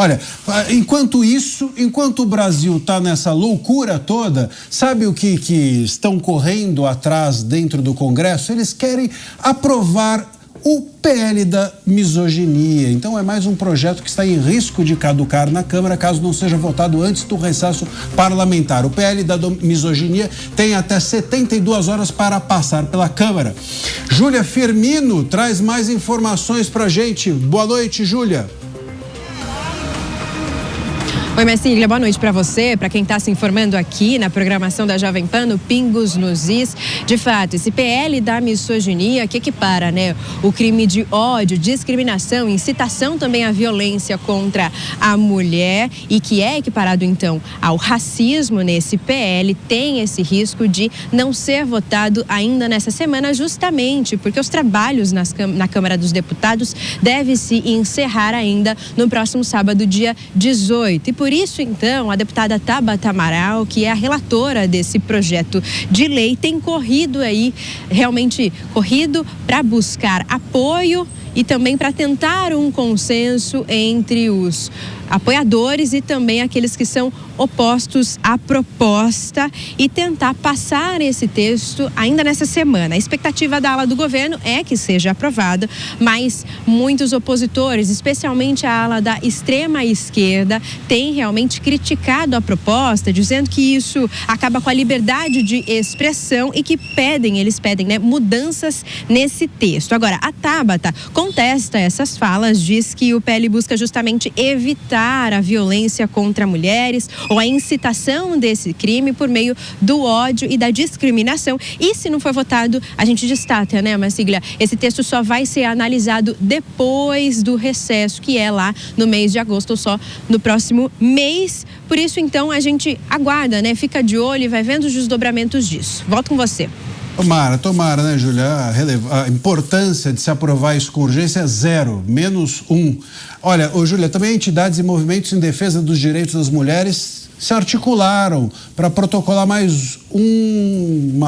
Olha, enquanto o Brasil está nessa loucura toda, sabe o que estão correndo atrás dentro do Congresso? Eles querem aprovar o PL da misoginia. Então é mais um projeto que está em risco de caducar na Câmara caso não seja votado antes do recesso parlamentar. O PL da misoginia tem até 72 horas para passar pela Câmara. Júlia Firmino traz mais informações pra gente. Boa noite, Júlia. Oi, Marcília, boa noite para você, para quem está se informando aqui na programação da Jovem Pan, no Pingos nos Is. De fato, esse PL da misoginia que equipara, o crime de ódio, discriminação, incitação também à violência contra a mulher e que é equiparado, então, ao racismo nesse PL, tem esse risco de não ser votado ainda nessa semana, justamente porque os trabalhos na Câmara dos Deputados devem se encerrar ainda no próximo sábado, dia 18. E por isso, então, a deputada Tabata Amaral, que é a relatora desse projeto de lei, tem realmente corrido para buscar apoio e também para tentar um consenso entre os apoiadores e também aqueles que são opostos à proposta e tentar passar esse texto ainda nessa semana. A expectativa da ala do governo é que seja aprovada, mas muitos opositores, especialmente a ala da extrema esquerda, têm realmente criticado a proposta, dizendo que isso acaba com a liberdade de expressão e que eles pedem mudanças nesse texto. Agora, a Tabata contesta essas falas, diz que o PL busca justamente evitar a violência contra mulheres ou a incitação desse crime por meio do ódio e da discriminação. E se não for votado, a gente destaca, Marcília, esse texto só vai ser analisado depois do recesso, que é lá no mês de agosto, ou só no próximo mês. Por isso, então, a gente aguarda, fica de olho e vai vendo os desdobramentos disso. Volto com você. Tomara, né, Júlia? A importância de se aprovar isso com urgência é 0, -1. Olha, Júlia, também entidades e movimentos em defesa dos direitos das mulheres se articularam para protocolar mais um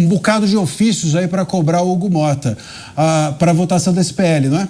bocado de ofícios aí para cobrar o Hugo Mota para a votação desse PL, não é?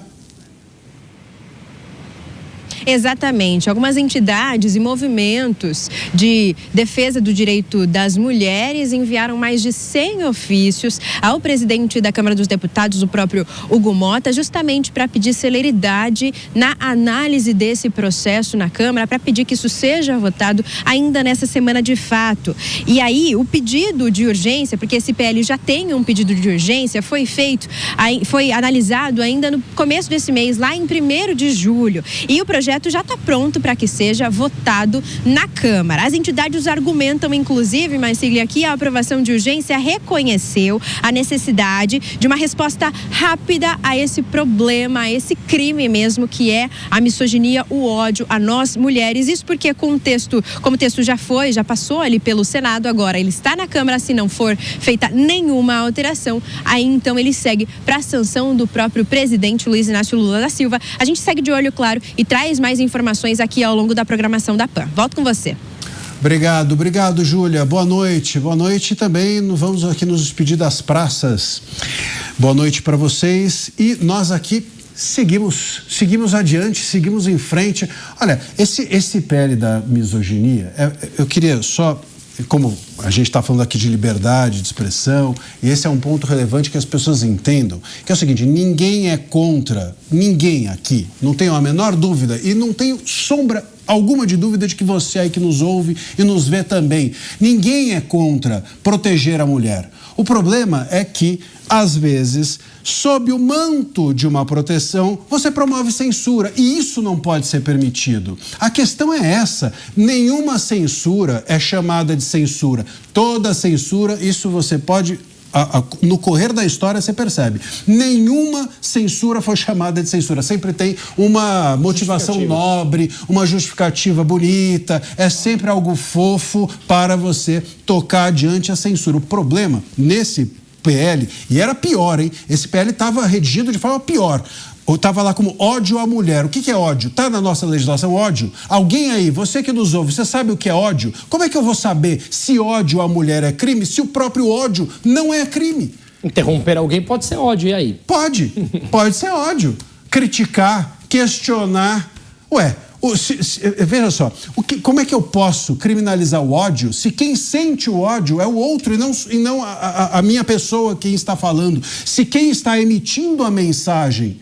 Exatamente. Algumas entidades e movimentos de defesa do direito das mulheres enviaram mais de 100 ofícios ao presidente da Câmara dos Deputados, o próprio Hugo Mota, justamente para pedir celeridade na análise desse processo na Câmara, para pedir que isso seja votado ainda nessa semana de fato. E aí, o pedido de urgência, porque esse PL já tem um pedido de urgência, foi analisado ainda no começo desse mês, lá em 1º de julho. E o projeto já está pronto para que seja votado na Câmara. As entidades argumentam, inclusive, Marcília, que a aprovação de urgência reconheceu a necessidade de uma resposta rápida a esse problema, a esse crime mesmo, que é a misoginia, o ódio a nós mulheres. Isso porque como o texto já passou ali pelo Senado, agora ele está na Câmara, se não for feita nenhuma alteração, aí então ele segue para a sanção do próprio presidente Luiz Inácio Lula da Silva. A gente segue de olho, claro, e traz mais informações aqui ao longo da programação da PAN. Volto com você. Obrigado, Júlia. Boa noite e também vamos aqui nos despedir das praças. Boa noite para vocês e nós aqui seguimos adiante, seguimos em frente. Olha, esse PL da misoginia, eu queria só, como a gente está falando aqui de liberdade de expressão, e esse é um ponto relevante que as pessoas entendam, que é o seguinte: ninguém é contra, ninguém aqui, não tenho a menor dúvida e não tenho sombra alguma de dúvida de que você aí que nos ouve e nos vê também, ninguém é contra proteger a mulher. O problema é que, às vezes, sob o manto de uma proteção, você promove censura e isso não pode ser permitido. A questão é essa: nenhuma censura é chamada de censura. Toda censura, isso você pode, no correr da história você percebe, nenhuma censura foi chamada de censura. Sempre tem uma motivação nobre, uma justificativa bonita, é sempre algo fofo para você tocar adiante a censura. O problema nesse PL, e era pior, hein? Esse PL estava redigido de forma pior. Estava lá como ódio à mulher. O que é ódio? Está na nossa legislação ódio? Alguém aí, você que nos ouve, você sabe o que é ódio? Como é que eu vou saber se ódio à mulher é crime, se o próprio ódio não é crime? Interromper alguém pode ser ódio, e aí? Pode ser ódio. Criticar, questionar. Veja só, como é que eu posso criminalizar o ódio se quem sente o ódio é o outro e não a minha pessoa quem está falando? Se quem está emitindo a mensagem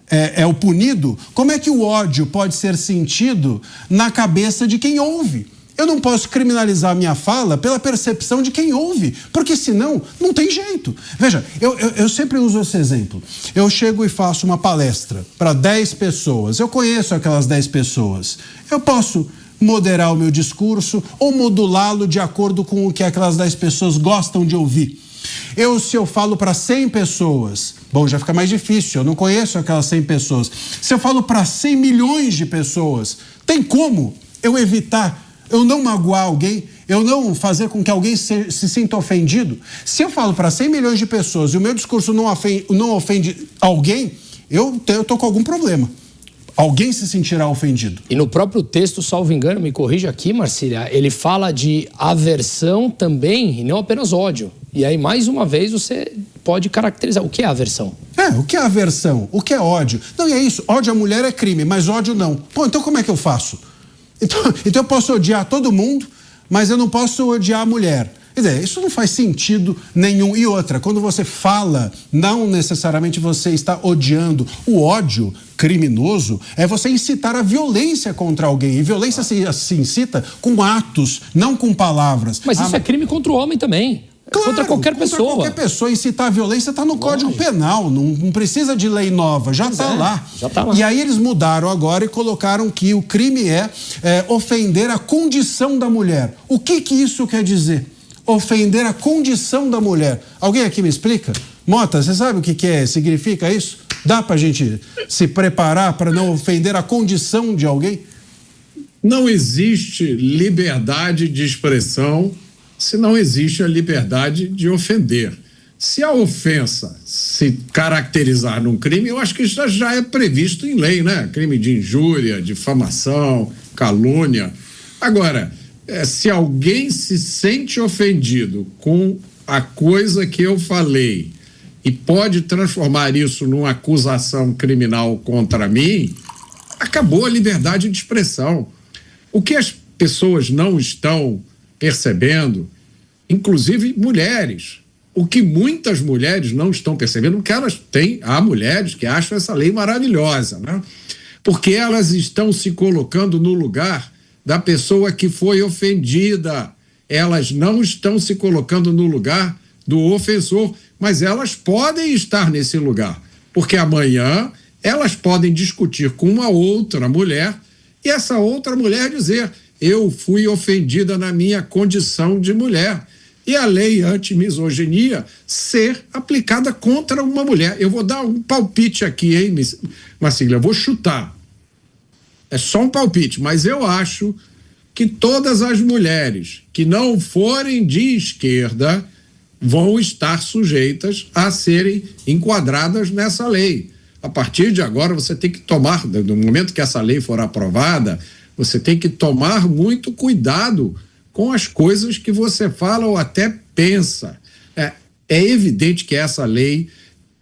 é o punido, como é que o ódio pode ser sentido na cabeça de quem ouve? Eu não posso criminalizar a minha fala pela percepção de quem ouve, porque senão não tem jeito. Veja, eu sempre uso esse exemplo. Eu chego e faço uma palestra para 10 pessoas. Eu conheço aquelas 10 pessoas. Eu posso moderar o meu discurso ou modulá-lo de acordo com o que aquelas 10 pessoas gostam de ouvir. Se eu falo para 100 pessoas, bom, já fica mais difícil, eu não conheço aquelas 100 pessoas. Se eu falo para 100 milhões de pessoas, tem como eu evitar, eu não magoar alguém, eu não fazer com que alguém se sinta ofendido? Se eu falo para 100 milhões de pessoas e o meu discurso não ofende alguém, eu estou com algum problema. Alguém se sentirá ofendido. E no próprio texto, salvo engano, me corrija aqui, Marcília, ele fala de aversão também e não apenas ódio. E aí, mais uma vez, você pode caracterizar. O que é aversão? O que é aversão? O que é ódio? Não, e é isso. Ódio à mulher é crime, mas ódio não. Pô, então como é que eu faço? Então eu posso odiar todo mundo, mas eu não posso odiar a mulher. Quer dizer, isso não faz sentido nenhum. E outra, quando você fala, não necessariamente você está odiando. O ódio criminoso é você incitar a violência contra alguém. E violência se incita com atos, não com palavras. Mas isso é crime contra o homem também. Claro, contra qualquer pessoa. Contra qualquer pessoa. Incitar a violência está no Código Penal, não precisa de lei nova, já está lá. Já tá lá. E aí eles mudaram agora e colocaram que o crime é ofender a condição da mulher. O que isso quer dizer? Ofender a condição da mulher. Alguém aqui me explica? Mota, você sabe o que significa isso? Dá pra gente se preparar para não ofender a condição de alguém? Não existe liberdade de expressão se não existe a liberdade de ofender. Se a ofensa se caracterizar num crime, eu acho que isso já é previsto em lei, né? Crime de injúria, difamação, calúnia. Agora, se alguém se sente ofendido com a coisa que eu falei e pode transformar isso numa acusação criminal contra mim, acabou a liberdade de expressão. O que as pessoas não estão percebendo, inclusive mulheres, o que muitas mulheres não estão percebendo, porque há mulheres que acham essa lei maravilhosa, né? Porque elas estão se colocando no lugar da pessoa que foi ofendida. Elas não estão se colocando no lugar do ofensor, mas elas podem estar nesse lugar, porque amanhã elas podem discutir com uma outra mulher e essa outra mulher dizer: eu fui ofendida na minha condição de mulher. E a lei anti-misoginia ser aplicada contra uma mulher. Eu vou dar um palpite aqui, hein, Marcília? Eu vou chutar. É só um palpite, mas eu acho que todas as mulheres que não forem de esquerda vão estar sujeitas a serem enquadradas nessa lei. A partir de agora, você tem que tomar, no momento que essa lei for aprovada, você tem que tomar muito cuidado com as coisas que você fala ou até pensa. É evidente que essa lei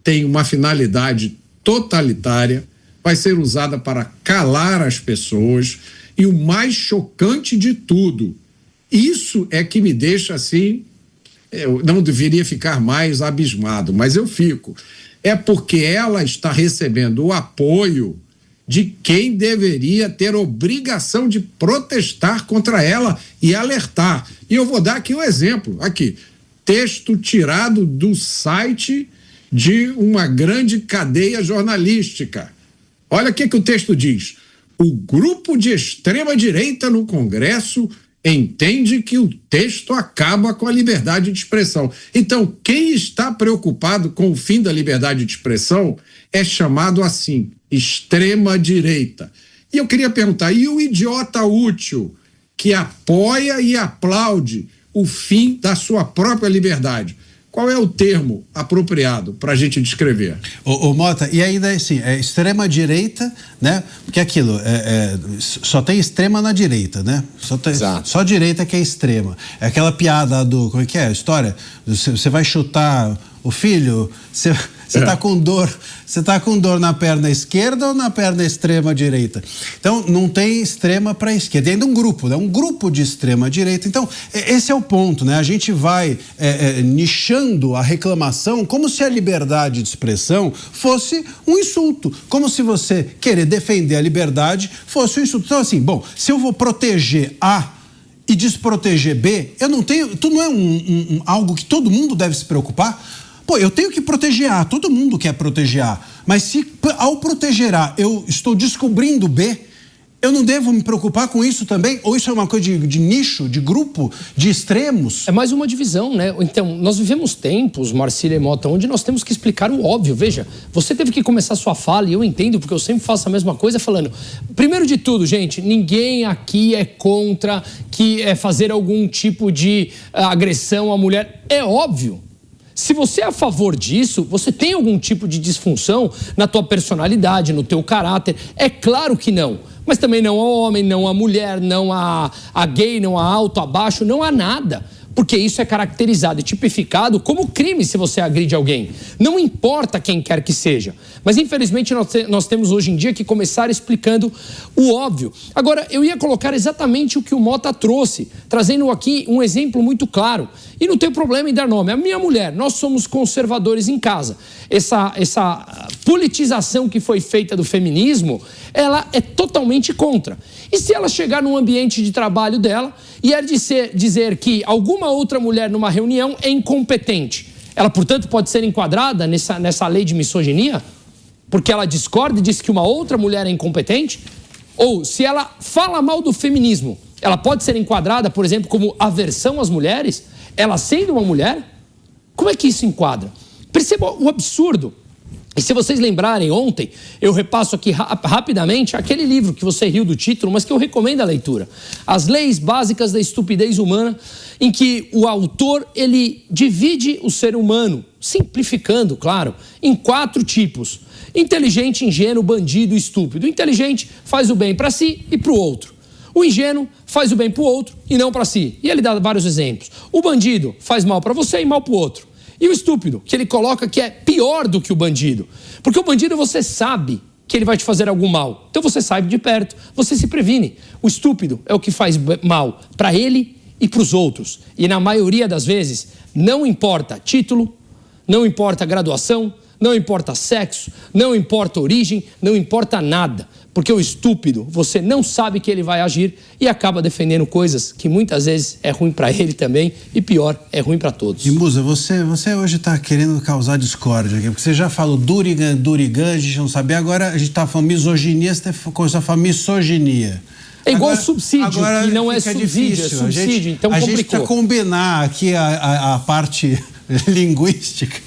tem uma finalidade totalitária, vai ser usada para calar as pessoas, e o mais chocante de tudo, isso é que me deixa assim, eu não deveria ficar mais abismado, mas eu fico, é porque ela está recebendo o apoio de quem deveria ter obrigação de protestar contra ela e alertar. E eu vou dar aqui um exemplo, aqui, texto tirado do site de uma grande cadeia jornalística. Olha o que o texto diz. O grupo de extrema-direita no Congresso entende que o texto acaba com a liberdade de expressão. Então, quem está preocupado com o fim da liberdade de expressão é chamado assim, extrema-direita. E eu queria perguntar, e o idiota útil que apoia e aplaude o fim da sua própria liberdade? Qual é o termo apropriado para a gente descrever? Ô Mota, e ainda assim, é extrema-direita, né? Porque aquilo, só tem extrema na direita, né? Só direita que é extrema. É aquela piada do, como é que é a história? Você vai chutar o filho, Você está com dor. Você está com dor na perna esquerda ou na perna extrema direita? Então, não tem extrema para esquerda. Tem ainda um grupo, né? Um grupo de extrema direita. Então, esse é o ponto, né? A gente vai nichando a reclamação como se a liberdade de expressão fosse um insulto. Como se você querer defender a liberdade fosse um insulto. Então, assim, bom, se eu vou proteger A e desproteger B, eu não tenho... Tu não é algo que todo mundo deve se preocupar? Pô, eu tenho que proteger A, todo mundo quer proteger A. Mas se ao proteger A eu estou descobrindo B, eu não devo me preocupar com isso também? Ou isso é uma coisa de nicho, de grupo, de extremos? É mais uma divisão, né? Então, nós vivemos tempos, Marcília e Mota, onde nós temos que explicar o óbvio. Veja, você teve que começar sua fala, e eu entendo, porque eu sempre faço a mesma coisa, falando... Primeiro de tudo, gente, ninguém aqui é contra fazer algum tipo de agressão à mulher. É óbvio. Se você é a favor disso, você tem algum tipo de disfunção na tua personalidade, no teu caráter. É claro que não. Mas também não há homem, não há mulher, não há gay, não há alto, abaixo, não há nada. Porque isso é caracterizado e tipificado como crime se você agride alguém. Não importa quem quer que seja. Mas, infelizmente, nós temos hoje em dia que começar explicando o óbvio. Agora, eu ia colocar exatamente o que o Mota trouxe, trazendo aqui um exemplo muito claro. E não tem problema em dar nome. A minha mulher, nós somos conservadores em casa. Essa politização que foi feita do feminismo, ela é totalmente contra. E se ela chegar num ambiente de trabalho dela e dizer que alguma outra mulher numa reunião é incompetente, ela, portanto, pode ser enquadrada nessa lei de misoginia? Porque ela discorda e diz que uma outra mulher é incompetente? Ou se ela fala mal do feminismo, ela pode ser enquadrada, por exemplo, como aversão às mulheres? Ela sendo uma mulher? Como é que isso enquadra? Perceba o absurdo. E se vocês lembrarem, ontem, eu repasso aqui rapidamente aquele livro que você riu do título, mas que eu recomendo a leitura. As Leis Básicas da Estupidez Humana, em que o autor, ele divide o ser humano, simplificando, claro, em 4 tipos. Inteligente, ingênuo, bandido e estúpido. O inteligente faz o bem para si e para o outro. O ingênuo faz o bem para o outro e não para si. E ele dá vários exemplos. O bandido faz mal para você e mal para o outro. E o estúpido, que ele coloca que é pior do que o bandido. Porque o bandido você sabe que ele vai te fazer algum mal. Então você sai de perto, você se previne. O estúpido é o que faz mal para ele e para os outros. E na maioria das vezes, não importa título, não importa graduação, não importa sexo, não importa origem, não importa nada. Porque o estúpido, você não sabe que ele vai agir e acaba defendendo coisas que muitas vezes é ruim para ele também e pior, é ruim para todos. E Musa, você hoje está querendo causar discórdia aqui, porque você já falou Durigan, a gente não sabia, agora a gente está falando misoginia, você começou a falar misoginia. É igual agora, subsídio, que não é subsídio, difícil. É subsídio, então complicou. A gente precisa combinar aqui a parte linguística.